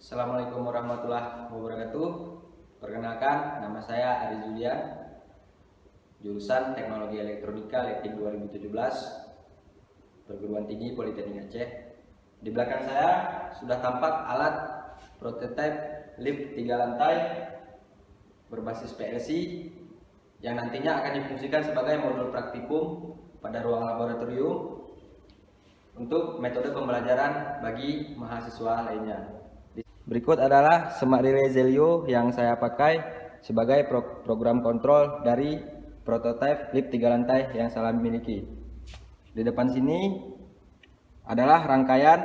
Assalamualaikum warahmatullahi wabarakatuh. Perkenalkan, nama saya Ari Julian, jurusan Teknologi Elektronika Leting 2017, Perguruan Tinggi Politeknik Aceh. Di belakang saya sudah tampak alat prototipe lift 3 lantai berbasis PLC yang nantinya akan difungsikan sebagai modul praktikum pada ruang laboratorium untuk metode pembelajaran bagi mahasiswa lainnya. Berikut adalah semak relay Zelio yang saya pakai sebagai program kontrol dari prototipe lift 3 lantai yang saya miliki. Di depan sini adalah rangkaian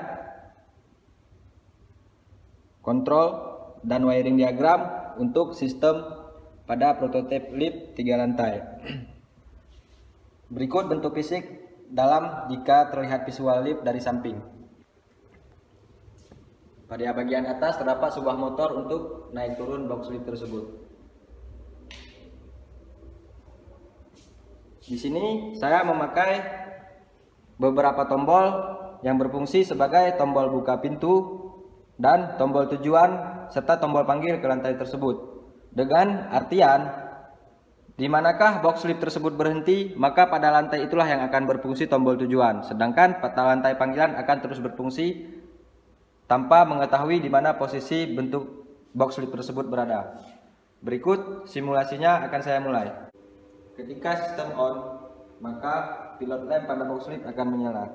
kontrol dan wiring diagram untuk sistem pada prototipe lift 3 lantai. Berikut bentuk fisik dalam jika terlihat visual lift dari samping. Pada bagian atas terdapat sebuah motor untuk naik turun box lift tersebut. Di sini saya memakai beberapa tombol yang berfungsi sebagai tombol buka pintu dan tombol tujuan serta tombol panggil ke lantai tersebut. Dengan artian di manakah box lift tersebut berhenti, maka pada lantai itulah yang akan berfungsi tombol tujuan. Sedangkan pada lantai panggilan akan terus berfungsi tanpa mengetahui di mana posisi bentuk box lift tersebut berada. Berikut simulasinya akan saya mulai. Ketika sistem on, maka pilot lamp pada box lift akan menyala.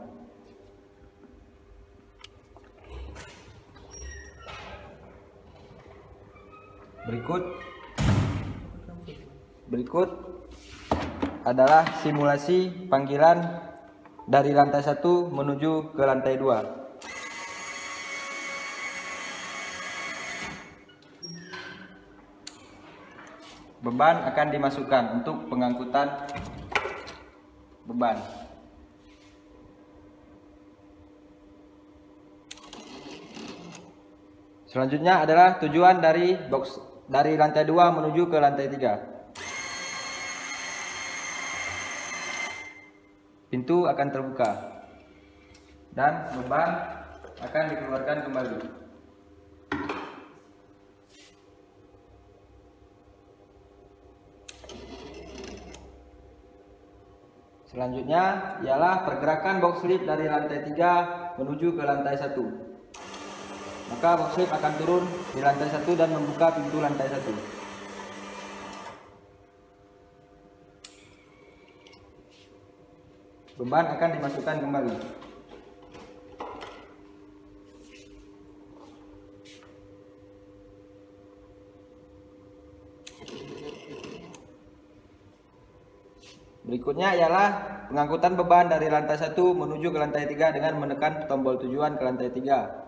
Berikut adalah simulasi panggilan dari lantai 1 menuju ke lantai 2. Beban akan dimasukkan untuk pengangkutan beban. Selanjutnya adalah tujuan dari lantai 2 menuju ke lantai 3. Pintu akan terbuka dan beban akan dikeluarkan kembali. Selanjutnya ialah pergerakan box lift dari lantai 3 menuju ke lantai 1. Maka box lift akan turun di lantai 1 dan membuka pintu lantai 1. Beban akan dimasukkan kembali. Berikutnya ialah pengangkutan beban dari lantai 1 menuju ke lantai 3 dengan menekan tombol tujuan ke lantai 3.